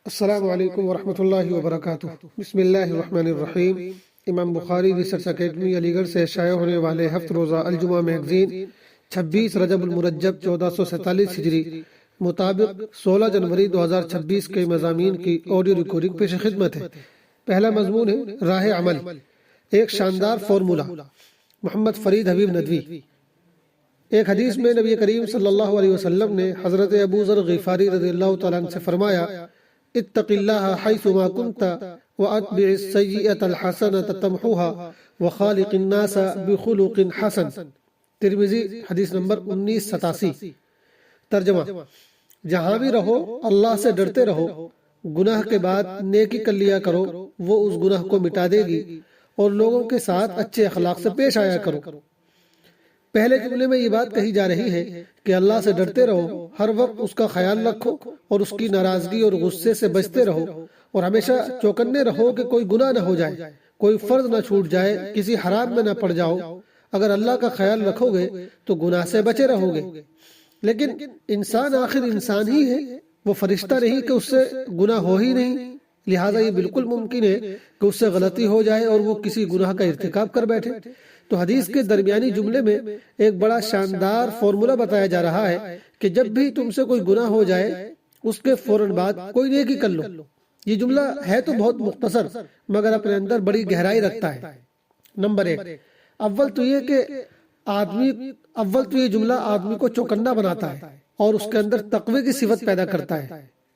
السلام علیکم ورحمۃ اللہ وبرکاتہ۔ بسم اللہ الرحمن الرحیم۔ امام بخاری ریسرچ اکیڈمی علی گڑھ سے شائع ہونے والے ہفت روزہ الجمعہ میگزین 26 رجب المرجب 1447 ہجری مطابق 16 جنوری 2026 کے مضامین کی آڈیو ریکارڈنگ پیش خدمت ہے۔ پہلا مضمون ہے راہ عمل، ایک شاندار فارمولا، محمد فرید حبیب ندوی۔ ایک حدیث میں نبی کریم صلی اللہ علیہ وسلم نے حضرت ابو ذر غفاری رضی اللہ تعالیٰ عنہ سے فرمایا، اتق اللہ حیث ما کنت واتبع السیئۃ الحسنۃ تمحوها وخالق الناس بخلق حسن۔ ترمذی حدیث نمبر 1987۔ ترجمہ: جہاں بھی رہو اللہ سے ڈرتے رہو، گناہ کے بعد نیکی کر لیا کرو، وہ اس گناہ کو مٹا دے گی، اور لوگوں کے ساتھ اچھے اخلاق سے پیش آیا کرو۔ پہلے جملے میں یہ بات کہی جا رہی ہے کہ اللہ سے ڈرتے رہو، ہر وقت اس کا خیال رکھو اور اس کی ناراضگی اور غصے سے بچتے رہو، اور ہمیشہ چوکنے رہو کہ کوئی گناہ نہ ہو جائے، کوئی فرض نہ چھوٹ جائے، کسی حرام میں نہ پڑ جاؤ۔ اگر اللہ کا خیال رکھو گے تو گناہ سے بچے رہو گے۔ لیکن انسان آخر انسان ہی ہے، وہ فرشتہ نہیں کہ اس سے گناہ ہو ہی نہیں، لہٰذا یہ بالکل ممکن ہے کہ اس سے غلطی ہو جائے اور وہ کسی گناہ کا ارتکاب کر بیٹھے۔ تو حدیث کے درمیانی جملے میں ایک بڑا شاندار فارمولا بتایا جا رہا ہے کہ جب بھی تم سے کوئی گناہ ہو جائے اس کے فوراً بعد کوئی نیکی کر لو۔ یہ جملہ ہے تو بہت مختصر مگر اپنے اندر بڑی گہرائی رکھتا ہے۔ نمبر 1، اول تو یہ جملہ آدمی کو چوکنا بناتا ہے اور اس کے اندر تقوی کی صفت پیدا کرتا ہے،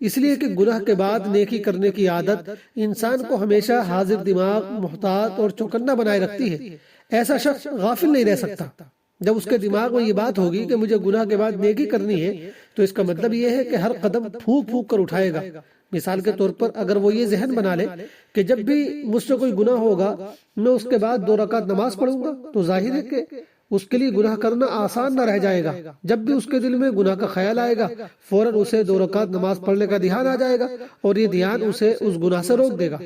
اس لیے کہ گناہ کے بعد نیکی کرنے کی عادت انسان کو ہمیشہ حاضر دماغ، محتاط اور چوکنا بنائے رکھتی ہے۔ ایسا شخص غافل نہیں رہ سکتا۔ جب اس کے دماغ میں یہ بات ہوگی کہ مجھے گناہ کے بعد نیکی کرنی ہے تو اس کا مطلب یہ ہے کہ ہر قدم پھونک پھونک کر اٹھائے گا۔ مثال کے طور پر اگر وہ یہ ذہن بنا لے کہ جب بھی مجھ سے کوئی گناہ ہوگا میں اس کے بعد 2 رکعت نماز پڑھوں گا، تو ظاہر ہے کہ اس کے لیے گناہ کرنا آسان نہ رہ جائے گا۔ جب بھی اس کے دل میں گناہ کا خیال آئے گا فوراً اسے 2 رکعت نماز پڑھنے کا دھیان آ جائے گا اور یہ دھیان اسے اس گناہ سے روک دے گا۔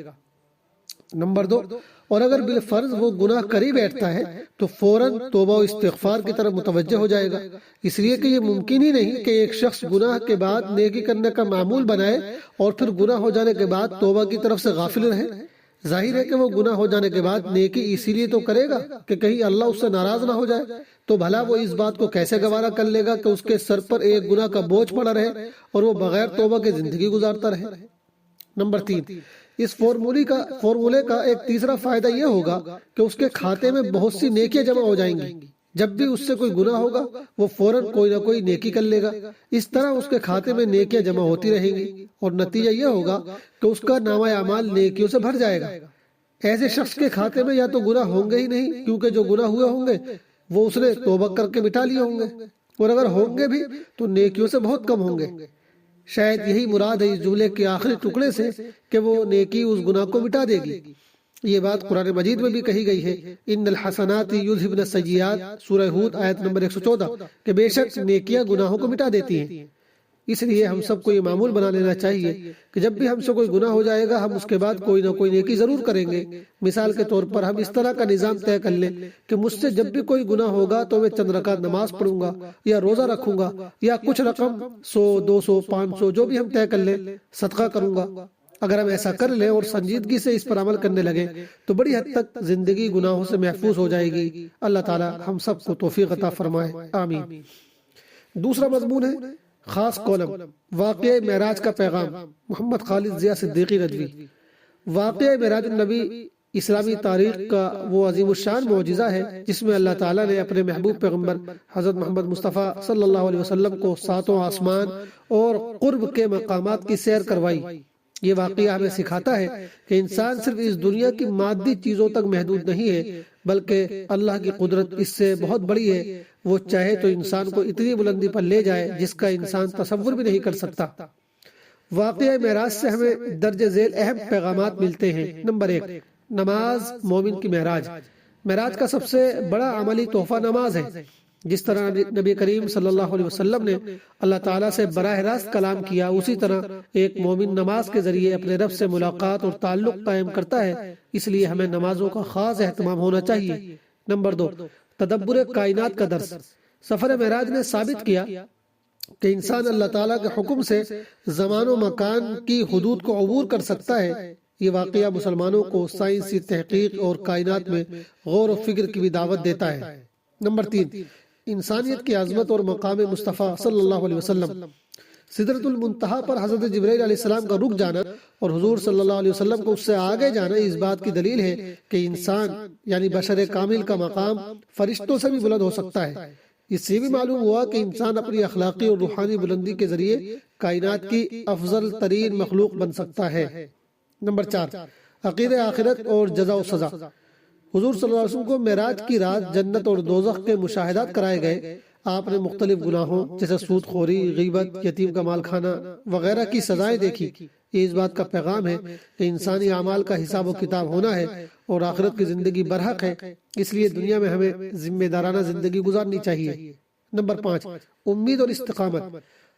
نمبر 2، اور اگر بالفرض وہ گناہ کر ہی بیٹھتا ہے تو فوراً توبہ و استغفار کی طرف متوجہ ہو جائے گا، اس لیے کہ یہ ممکن ہی نہیں کہ ایک شخص گناہ کے بعد نیکی کرنے کا معمول بنائے اور پھر گناہ ہو جانے کے بعد توبہ کی طرف سے غافل رہے۔ ظاہر ہے کہ وہ گناہ ہو جانے کے بعد نیکی اسی لیے تو کرے گا کہ کہیں اللہ اس سے ناراض نہ ہو جائے، تو بھلا وہ اس بات کو کیسے گوارا کر لے گا کہ اس کے سر پر ایک گناہ کا بوجھ پڑا رہے اور وہ بغیر توبہ کے زندگی گزارتا رہے۔ نمبر 3، اس فارمولے کا ایک تیسرا فائدہ یہ ہوگا کہ اس کے کھاتے میں بہت سی نیکیاں جمع ہو جائیں گی۔ جب بھی اس سے کوئی گناہ ہوگا وہ فوراً کوئی نہ کوئی نیکی کر لے گا، اس طرح اس کے کھاتے میں نیکیاں جمع ہوتی رہیں گی اور نتیجہ یہ ہوگا کہ اس کا نامہ اعمال نیکیوں سے بھر جائے گا۔ ایسے شخص کے کھاتے میں یا تو گناہ ہوں گے ہی نہیں، کیونکہ جو گناہ ہوئے ہوں گے وہ اس نے توبہ کر کے مٹا لیے ہوں گے، اور اگر ہوں گے بھی تو نیکیوں سے بہت کم ہوں گے۔ شاید یہی مراد ہے اس جملے کے آخری ٹکڑے سے کہ وہ نیکی اس گناہ کو مٹا دے گی۔ یہ بات قرآن مجید میں بھی کہی گئی ہے، ان الحسنات یذھبن السیئات، سورہ ہود آیت نمبر 114، کہ بے شک نیکیاں گناہوں کو مٹا دیتی ہیں۔ اس لیے ہم سب کو یہ معمول بنا لینا چاہیے کہ جب بھی ہم سے کوئی گناہ ہو جائے گا ہم اس کے بعد کوئی نہ کوئی نیکی ضرور کریں گے۔ مثال کے طور پر ہم اس طرح کا نظام طے کر لیں کہ مجھ سے جب بھی کوئی گناہ ہوگا تو میں چند رکعت نماز پڑھوں گا یا روزہ رکھوں گا یا کچھ رقم 100، 200، 500 جو بھی ہم طے کر لیں صدقہ کروں گا۔ اگر ہم ایسا کر لیں اور سنجیدگی سے اس پر عمل کرنے لگے تو بڑی حد تک زندگی گناہوں سے محفوظ ہو جائے گی۔ اللہ تعالی ہم سب کو توفیق عطا فرمائے، آمین۔ دوسرا مضمون ہے خاص کالم، واقعہ معراج کا پیغام، محمد خالد ضیاء صدیقی ندوی۔ واقعہ معراج النبی اسلامی تاریخ کا وہ عظیم الشان معجزہ ہے جس میں اللہ تعالیٰ نے اپنے محبوب پیغمبر حضرت محمد مصطفیٰ صلی اللہ علیہ وسلم کو 7 آسمان اور قرب کے مقامات کی سیر کروائی۔ یہ واقعہ ہمیں سکھاتا ہے کہ انسان صرف اس دنیا کی مادی چیزوں تک محدود نہیں ہے بلکہ اللہ کی قدرت اس سے بہت بڑی ہے۔ وہ چاہے تو انسان کو اتنی بلندی پر لے جائے جس کا انسان تصور بھی نہیں کر سکتا۔ واقعہ معراج سے ہمیں درج ذیل اہم پیغامات ملتے ہیں۔ نمبر 1، نماز مومن کی معراج۔ معراج کا سب سے بڑا عملی تحفہ نماز ہے۔ جس طرح نبی کریم صلی اللہ علیہ وسلم نے اللہ تعالیٰ سے براہ راست کلام کیا، اسی طرح ایک مومن نماز کے ذریعے اپنے رب سے ملاقات اور تعلق قائم کرتا ہے، اس لیے ہمیں نمازوں کا خاص اہتمام ہونا چاہیے۔ نمبر 2، تدبر کائنات کا درس۔ سفر معراج نے ثابت کیا کہ انسان اللہ تعالیٰ کے حکم سے زمان و مکان کی حدود کو عبور کر سکتا ہے، یہ واقعہ مسلمانوں کو سائنسی تحقیق اور کائنات میں غور و فکر کی بھی دعوت دیتا ہے۔ نمبر 3، انسانیت کی عظمت اور مقام مصطفیٰ صلی اللہ علیہ وسلم۔ سدرۃ المنتہا پر حضرت جبرائیل علیہ السلام کا رک جانا اور حضور صلی اللہ علیہ وسلم کو اس سے آگے جانا اس بات کی دلیل ہے کہ انسان یعنی بشر کامل کا مقام فرشتوں سے بھی بلند ہو سکتا ہے۔ اس سے بھی معلوم ہوا کہ انسان اپنی اخلاقی اور روحانی بلندی کے ذریعے کائنات کی افضل ترین مخلوق بن سکتا ہے۔ نمبر 4، عقیدہ آخرت اور جزا و سزا۔ حضور صلی اللہ علیہ وسلم کو معراج کی رات جنت اور دوزخ کے مشاہدات کرائے گئے۔ آپ نے مختلف گناہوں جیسے سود خوری، غیبت، یتیم کا مال کھانا وغیرہ کی سزائیں دیکھی۔ یہ اس بات کا پیغام ہے کہ انسانی اعمال کا حساب و کتاب ہونا ہے اور آخرت کی زندگی برحق ہے، اس لیے دنیا میں ہمیں ذمہ دارانہ زندگی گزارنی چاہیے۔ نمبر 5، امید اور استقامت۔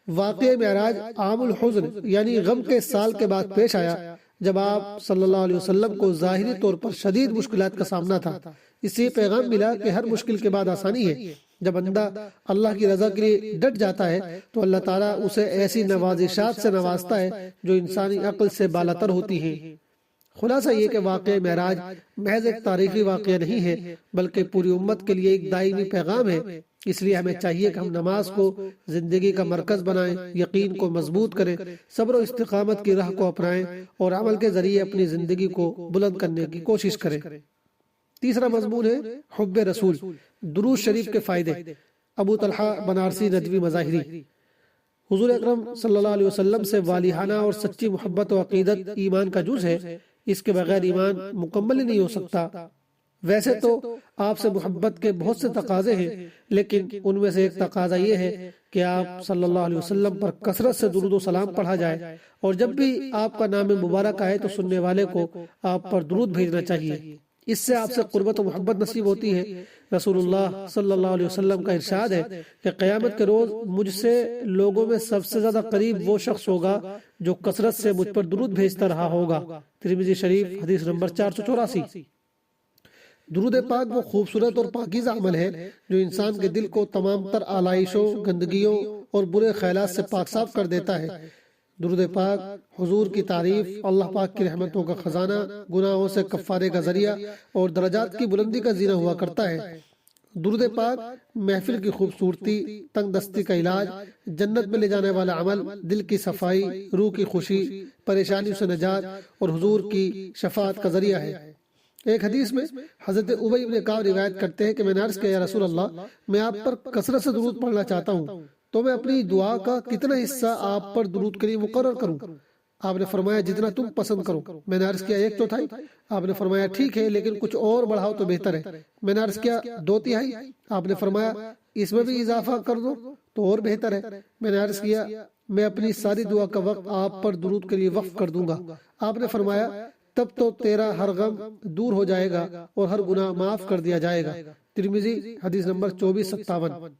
واقعہ معراج عام الحزن یعنی غم کے سال کے بعد پیش آیا، جب آپ صلی اللہ علیہ وسلم کو ظاہری طور پر شدید مشکلات کا سامنا تھا۔ اس سے پیغام ملا کہ ہر مشکل کے بعد آسانی ہے۔ جب بندہ اللہ کی رضا کے لیے ڈٹ جاتا ہے تو اللہ تعالیٰ اسے ایسی نوازشات سے نوازتا ہے جو انسانی عقل سے بالاتر ہوتی ہیں۔ خلاصہ یہ کہ واقعہ معراج محض ایک تاریخی واقعہ نہیں ہے بلکہ پوری امت کے لیے ایک دائمی پیغام ہے۔ اس لیے ہمیں چاہیے کہ ہم نماز کو زندگی کا مرکز بنائیں، یقین کو مضبوط کریں، صبر و استقامت کی راہ کو اپنائیں اور عمل کے ذریعے اپنی زندگی کو بلند کرنے کی کوشش کریں۔ تیسرا مضمون ہے حب رسول، درود شریف کے فائدے۔ ابو طلحہ بنارسی ندوی مظاہری۔ حضور اکرم صلی اللہ علیہ وسلم سے والہانہ اور سچی محبت و عقیدت ایمان کا جز ہے، اس کے بغیر ایمان مکمل ہی نہیں ہو سکتا۔ ویسے تو آپ سے محبت کے بہت سے تقاضے ہیں، لیکن ان میں سے ایک تقاضا یہ ہے کہ آپ صلی اللہ علیہ وسلم پر کثرت سے درود و سلام پڑھا جائے، اور جب بھی آپ کا نام مبارک آئے تو سننے والے کو آپ پر درود بھیجنا چاہیے۔ اس سے آپ سے قربت و محبت نصیب ہوتی ہے۔ رسول اللہ صلی اللہ علیہ وسلم کا ارشاد ہے کہ قیامت کے روز مجھ سے لوگوں میں سب سے زیادہ قریب وہ شخص ہوگا جو کثرت سے مجھ پر درود بھیجتا رہا ہوگا۔ ترمذی شریف حدیث نمبر 484۔ درود پاک وہ خوبصورت اور پاکیزہ عمل ہے جو انسان کے دل کو تمام تر آلائشوں، گندگیوں اور برے خیالات سے پاک صاف کر دیتا ہے۔ درود پاک حضور کی تعریف، اللہ پاک کی رحمتوں کا خزانہ، گناہوں سے کفارے کا ذریعہ اور درجات کی بلندی کا زینہ ہوا کرتا ہے۔ درود پاک محفل کی خوبصورتی، تنگ دستی کا علاج، جنت میں لے جانے والا عمل، دل کی صفائی، روح کی خوشی، پریشانیوں سے نجات اور حضور کی شفاعت کا ذریعہ ہے۔ ایک حدیث میں حضرت ابی بن کعب روایت کرتے ہیں کہ میں نے عرض کیا یا رسول اللہ، میں آپ پر کثرت سے درود پڑھنا چاہتا ہوں، تو میں اپنی دعا کا کتنا حصہ آپ پر درود کے لیے مقرر کروں؟ آپ نے فرمایا جتنا تم پسند کرو۔ میں نے عرض کیا 1/4؟ آپ نے فرمایا ٹھیک ہے لیکن کچھ اور بڑھاؤ تو بہتر ہے۔ میں نے عرض کیا 2/3؟ آپ نے فرمایا اس میں بھی اضافہ کر دو تو اور بہتر ہے۔ میں نے عرض کیا میں اپنی ساری دعا کا وقت آپ پر درود کے لیے وقف کر دوں گا۔ آپ نے فرمایا تب تو تیرا ہر غم دور ہو جائے گا اور ہر گناہ معاف کر دیا جائے گا۔ ترمذی حدیث نمبر 2457۔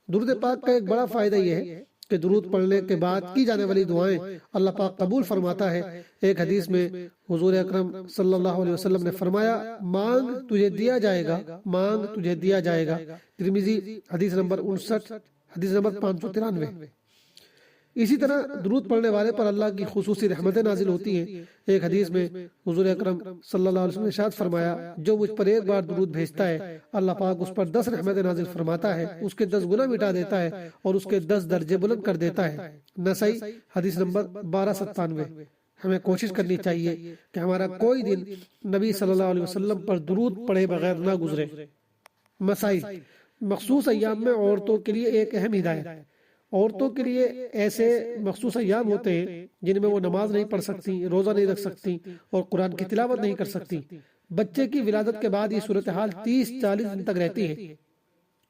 درود پاک کا ایک بڑا فائدہ یہ ہے کہ درود پڑھنے کے بعد کی جانے والی دعائیں اللہ پاک قبول فرماتا ہے۔ ایک حدیث میں حضور اکرم صلی اللہ علیہ وسلم نے فرمایا مانگ تجھے دیا جائے گا، مانگ تجھے دیا جائے گا۔ ترمذی حدیث نمبر 59، حدیث نمبر 593۔ اسی طرح درود پڑھنے والے پر اللہ کی خصوصی رحمتیں نازل ہوتی ہیں۔ ایک حدیث میں حضور اکرم صلی اللہ علیہ وسلم نے ارشاد فرمایا جو مجھ پر ایک بار درود بھیجتا ہے اللہ پاک اس پر 10 رحمتیں نازل فرماتا ہے، اس کے 10 گناہ مٹا دیتا ہے اور اس کے 10 درجے بلند کر دیتا ہے۔ نسائی حدیث نمبر 1297۔ ہمیں کوشش کرنی چاہیے کہ ہمارا کوئی دن نبی صلی اللہ علیہ وسلم پر درود پڑھے بغیر نہ گزرے۔ مسائل: مخصوص ایام میں عورتوں کے لیے ایک اہم ہدایت۔ عورتوں کے لیے ایسے مخصوص ایام ہوتے ہیں جن میں وہ نماز نہیں پڑھ سکتی، روزہ نہیں رکھ سکتی اور قرآن کی تلاوت نہیں کر سکتی۔ بچے کی ولادت کے بعد یہ صورتحال 30-40 دن تک رہتی ہے۔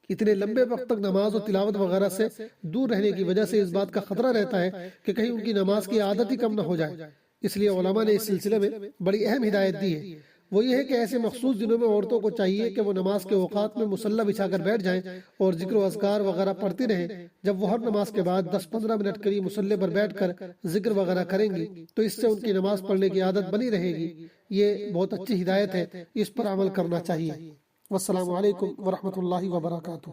اتنے لمبے وقت تک نماز اور تلاوت وغیرہ سے دور رہنے کی وجہ سے اس بات کا خطرہ رہتا ہے کہ کہیں ان کی نماز کی عادت ہی کم نہ ہو جائے۔ اس لیے علماء نے اس سلسلے میں بڑی اہم ہدایت دی ہے۔ وہ یہ ہے کہ ایسے مخصوص دنوں میں عورتوں کو چاہیے کہ وہ نماز کے اوقات میں مصلی بچھا کر بیٹھ جائیں اور ذکر و اذکار وغیرہ پڑھتی رہیں۔ جب وہ ہر نماز کے بعد 10-15 منٹ کے لیے مصلی پر بیٹھ کر ذکر وغیرہ کریں گی تو اس سے ان کی نماز پڑھنے کی عادت بنی رہے گی۔ یہ بہت اچھی ہدایت ہے، اس پر عمل کرنا چاہیے۔ والسلام علیکم ورحمۃ اللہ وبرکاتہ۔